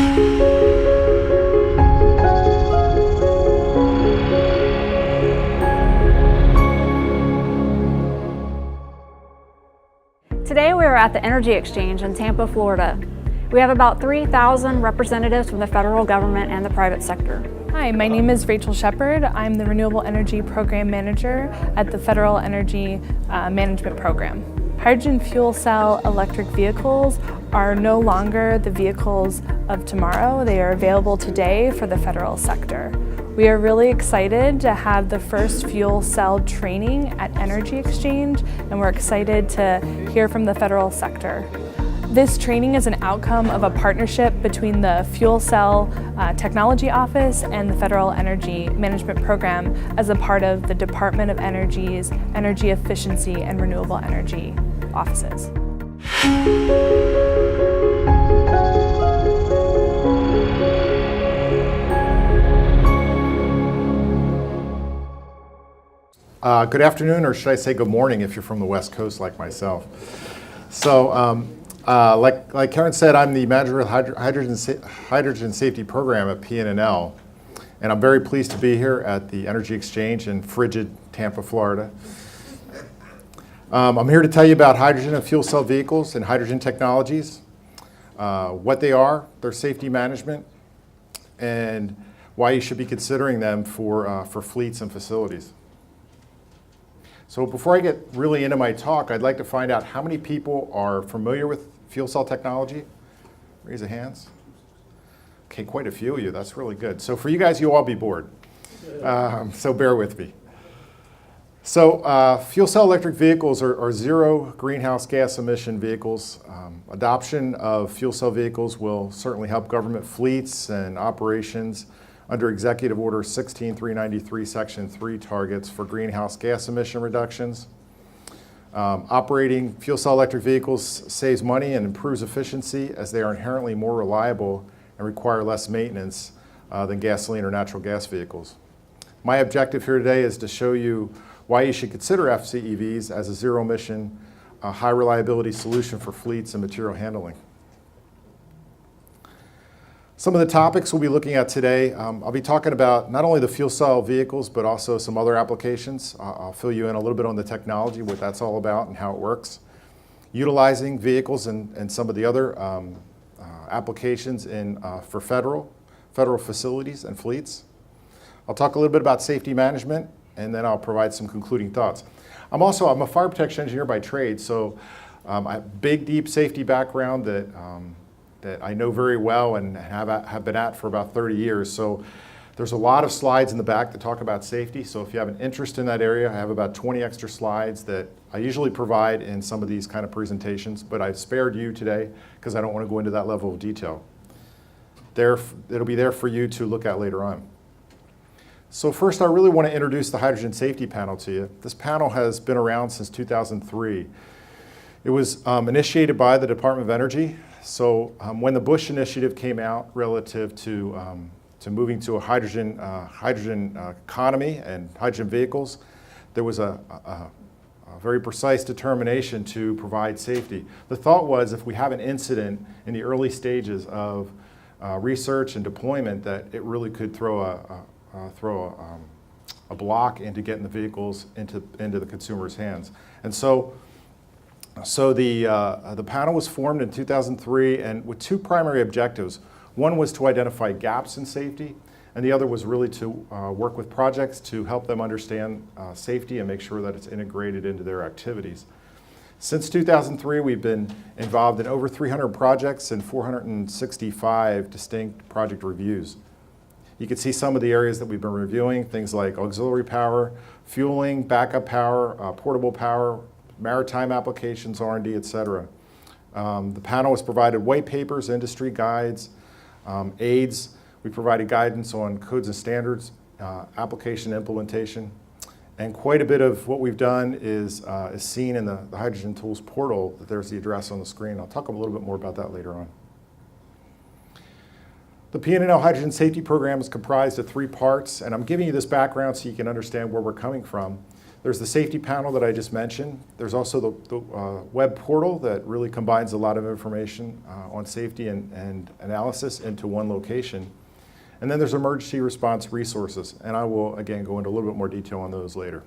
Today we are at the Energy Exchange in Tampa, Florida. We have about 3,000 representatives from the federal government and the private sector. Hi, my name is Rachel Shepard. I'm the Renewable Energy Program Manager at the Federal Energy Management Program. Hydrogen fuel cell electric vehicles are no longer the vehicles of tomorrow. They are available today for the federal sector. We are really excited to have the first fuel cell training at Energy Exchange, and we're excited to hear from the federal sector. This training is an outcome of a partnership between the Fuel Cell Technology Office and the Federal Energy Management Program as a part of the Department of Energy's Energy Efficiency and Renewable Energy offices. Good afternoon, or should I say good morning if you're from the West Coast like myself. So, like Karen said, I'm the manager of the Hydrogen Safety Program at PNNL, and I'm very pleased to be here at the Energy Exchange in frigid Tampa, Florida. I'm here to tell you about hydrogen and fuel cell vehicles and hydrogen technologies, what they are, their safety management, and why you should be considering them for fleets and facilities. So before I get really into my talk, I'd like to find out how many people are familiar with fuel cell technology. Raise your hands. Okay, quite a few of you. That's really good. So for you guys, you'll all be bored. So bear with me. So fuel cell electric vehicles are zero greenhouse gas emission vehicles. Adoption of fuel cell vehicles will certainly help government fleets and operations under Executive Order 16393, Section 3 targets for greenhouse gas emission reductions. Operating fuel cell electric vehicles saves money and improves efficiency as they are inherently more reliable and require less maintenance than gasoline or natural gas vehicles. My objective here today is to show you why you should consider FCEVs as a zero-emission, high reliability solution for fleets and material handling. Some of the topics we'll be looking at today, I'll be talking about not only the fuel cell vehicles, but also some other applications. I'll fill you in a little bit on the technology, what that's all about and how it works. Utilizing vehicles and some of the other applications for federal facilities and fleets. I'll talk a little bit about safety management, and then I'll provide some concluding thoughts. I'm a fire protection engineer by trade, so I have a big, deep safety background that I know very well and have been at for about 30 years. So there's a lot of slides in the back that talk about safety. So if you have an interest in that area, I have about 20 extra slides that I usually provide in some of these kind of presentations, but I've spared you today because I don't want to go into that level of detail. It'll be there for you to look at later on. So first, I really want to introduce the Hydrogen Safety Panel to you. This panel has been around since 2003. It was initiated by the Department of Energy. So when the Bush initiative came out relative to moving to a hydrogen economy and hydrogen vehicles, there was a very precise determination to provide safety. The thought was if we have an incident in the early stages of research and deployment, that it really could throw a block into getting the vehicles into the consumer's hands. And so the panel was formed in 2003 and with two primary objectives. One was to identify gaps in safety, and the other was really to work with projects to help them understand safety and make sure that it's integrated into their activities. Since 2003, we've been involved in over 300 projects and 465 distinct project reviews. You can see some of the areas that we've been reviewing, things like auxiliary power, fueling, backup power, portable power, maritime applications, R&D, et cetera. The panel has provided white papers, industry guides, aids. We provided guidance on codes and standards, application implementation, and quite a bit of what we've done is seen in the Hydrogen Tools portal. There's the address on the screen. I'll talk a little bit more about that later on. The PNNL Hydrogen Safety Program is comprised of 3 parts, and I'm giving you this background so you can understand where we're coming from. There's the safety panel that I just mentioned. There's also the web portal that really combines a lot of information on safety and analysis into one location. And then there's emergency response resources, and I will again go into a little bit more detail on those later.